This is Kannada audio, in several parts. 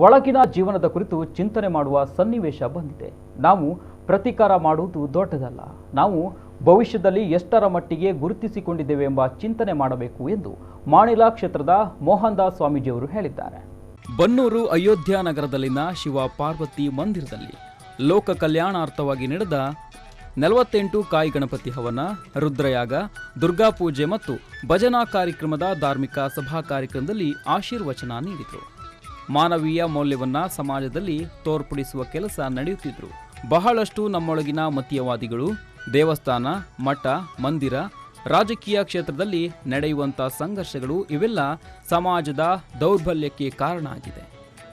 ಒಳಗಿನ ಜೀವನದ ಕುರಿತು ಚಿಂತನೆ ಮಾಡುವ ಸನ್ನಿವೇಶ ಬಂದಿದೆ. ನಾವು ಪ್ರತೀಕಾರ ಮಾಡುವುದು ದೊಡ್ಡದಲ್ಲ, ನಾವು ಭವಿಷ್ಯದಲ್ಲಿ ಎಷ್ಟರ ಮಟ್ಟಿಗೆ ಗುರುತಿಸಿಕೊಂಡಿದ್ದೇವೆ ಎಂಬ ಚಿಂತನೆ ಮಾಡಬೇಕು ಎಂದು ಮಾಣಿಲ ಕ್ಷೇತ್ರದ ಮೋಹನ್ ದಾಸ್ ಸ್ವಾಮೀಜಿಯವರು ಹೇಳಿದ್ದಾರೆ. ಬನ್ನೂರು ಅಯೋಧ್ಯ ನಗರದಲ್ಲಿನ ಶಿವ ಪಾರ್ವತಿ ಮಂದಿರದಲ್ಲಿ ಲೋಕ ಕಲ್ಯಾಣಾರ್ಥವಾಗಿ ನಡೆದ 48 ಕಾಯಿ ಗಣಪತಿ ಹವನ, ರುದ್ರಯಾಗ, ದುರ್ಗಾ ಪೂಜೆ ಮತ್ತು ಭಜನಾ ಕಾರ್ಯಕ್ರಮದ ಧಾರ್ಮಿಕ ಸಭಾ ಕಾರ್ಯಕ್ರಮದಲ್ಲಿ ಆಶೀರ್ವಚನ ನೀಡಿದರು. ಮಾನವೀಯ ಮೌಲ್ಯವನ್ನ ಸಮಾಜದಲ್ಲಿ ತೋರ್ಪಡಿಸುವ ಕೆಲಸ ನಡೆಯುತ್ತಿದ್ರು. ಬಹಳಷ್ಟು ನಮ್ಮೊಳಗಿನ ಮತೀಯವಾದಿಗಳು ದೇವಸ್ಥಾನ, ಮಠ, ಮಂದಿರ, ರಾಜಕೀಯ ಕ್ಷೇತ್ರದಲ್ಲಿ ನಡೆಯುವಂಥ ಸಂಘರ್ಷಗಳು ಇವೆಲ್ಲ ಸಮಾಜದ ದೌರ್ಬಲ್ಯಕ್ಕೆ ಕಾರಣ ಆಗಿದೆ.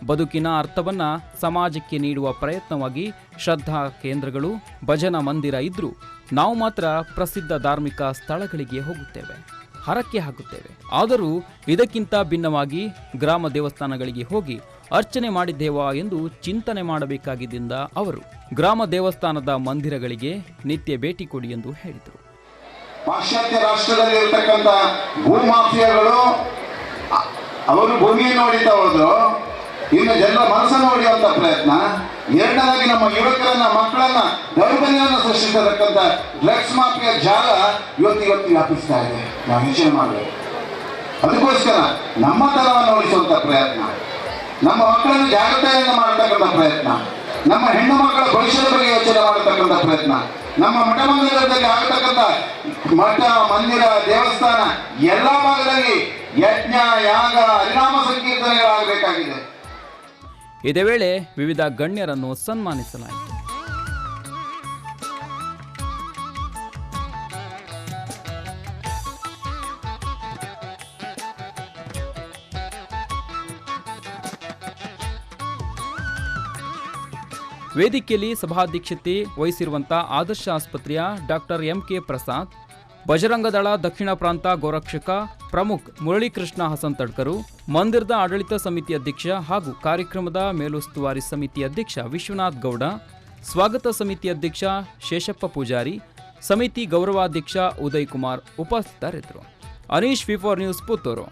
ಬದುಕಿನ ಅರ್ಥವನ್ನ ಸಮಾಜಕ್ಕೆ ನೀಡುವ ಪ್ರಯತ್ನವಾಗಿ ಶ್ರದ್ಧಾ ಕೇಂದ್ರಗಳು, ಭಜನಾ ಮಂದಿರ ಇದ್ರೂ ನಾವು ಮಾತ್ರ ಪ್ರಸಿದ್ಧ ಧಾರ್ಮಿಕ ಸ್ಥಳಗಳಿಗೆ ಹೋಗುತ್ತೇವೆ, ಹರಕೆ ಹಾಕುತ್ತೇವೆ. ಆದರೂ ಇದಕ್ಕಿಂತ ಭಿನ್ನವಾಗಿ ಗ್ರಾಮ ದೇವಸ್ಥಾನಗಳಿಗೆ ಹೋಗಿ ಅರ್ಚನೆ ಮಾಡಿದ್ದೇವಾ ಎಂದು ಚಿಂತನೆ ಮಾಡಬೇಕಾಗಿದ್ದರಿಂದ ಅವರು ಗ್ರಾಮ ದೇವಸ್ಥಾನದ ಮಂದಿರಗಳಿಗೆ ನಿತ್ಯ ಭೇಟಿ ಕೊಡಿ ಎಂದು ಹೇಳಿದರು. ಪಾಶ್ಚಾತ್ಯ ರಾಷ್ಟ್ರದಲ್ಲಿ ಇರತಕ್ಕಂಥ ಭೂಮಾಫಿಯಾಗಳು ಅವರು ಭೂಮಿಯನ್ನು ಹೊಡಿತಾ ಹೋದ್ರು, ಇನ್ನು ಜನರ ಮನಸ್ಸನ್ನು ಹೊಡೆಯುವಂತ ಪ್ರಯತ್ನ. ಎರಡನೇದಾಗಿ ನಮ್ಮ ಯುವಕರನ್ನ, ಮಕ್ಕಳನ್ನ ದೌರ್ಬಲ್ಯವನ್ನು ಸೃಷ್ಟಿಸತಕ್ಕಂಥ ಡ್ರಗ್ಸ್ ಮಾಫಿಯಾ ಜಾಲ ಇವತ್ತು ವ್ಯಾಪಿಸ್ತಾ ಇದೆ. ನಾವು ಯೋಚನೆ ಮಾಡಬೇಕು. ಅದಕ್ಕೋಸ್ಕರ ನಮ್ಮ ತರವನ್ನು ಉಳಿಸುವಂತ ಪ್ರಯತ್ನ, ನಮ್ಮ ಮಕ್ಕಳನ್ನು ಜಾಗೃತೆಯನ್ನು ಮಾಡತಕ್ಕಂಥ ಪ್ರಯತ್ನ, ನಮ್ಮ ಹೆಣ್ಣು ಮಕ್ಕಳ ಭವಿಷ್ಯದ ಬಗ್ಗೆ ಯೋಚನೆ ಮಾಡತಕ್ಕಂಥ ಪ್ರಯತ್ನ, ನಮ್ಮ ಮಠ ಮಂದಿರದಲ್ಲಿ ಆಗತಕ್ಕಂಥ ಮಠ, ಮಂದಿರ, ದೇವಸ್ಥಾನ ಎಲ್ಲ ಭಾಗದಲ್ಲಿ ಯಜ್ಞ, ಯಾಗ, ಹರಿನಾಮ ಸಂಕೀರ್ತನೆಗಳಾಗಬೇಕಾಗಿದೆ. ಇದೇ ವೇಳೆ ವಿವಿಧ ಗಣ್ಯರನ್ನು ಸನ್ಮಾನಿಸಲಾಯಿತು. ವೇದಿಕೆಯಲ್ಲಿ ಸಭಾಧ್ಯಕ್ಷತೆ ವಹಿಸಿರುವಂಥ ಆದರ್ಶ ಆಸ್ಪತ್ರೆಯ ಡಾಕ್ಟರ್ ಎಂ.ಕೆ. ಪ್ರಸಾದ್, ಬಜರಂಗದಳ ದಕ್ಷಿಣ ಪ್ರಾಂತ ಗೋರಕ್ಷಕ ಪ್ರಮುಖ್ ಮುರಳೀಕೃಷ್ಣ ಹಸಂತಡ್ಕರು, ಮಂದಿರದ ಆಡಳಿತ ಸಮಿತಿ ಅಧ್ಯಕ್ಷ ಹಾಗೂ ಕಾರ್ಯಕ್ರಮದ ಮೇಲುಸ್ತುವಾರಿ ಸಮಿತಿ ಅಧ್ಯಕ್ಷ ವಿಶ್ವನಾಥ್ ಗೌಡ, ಸ್ವಾಗತ ಸಮಿತಿ ಅಧ್ಯಕ್ಷ ಶೇಷಪ್ಪ ಪೂಜಾರಿ, ಸಮಿತಿ ಗೌರವಾಧ್ಯಕ್ಷ ಉದಯ್ ಕುಮಾರ್ ಉಪಸ್ಥಿತರಿದ್ದರು. ಅನೀಶ್, ವಿ4 ನ್ಯೂಸ್, ಪುತ್ತೂರು.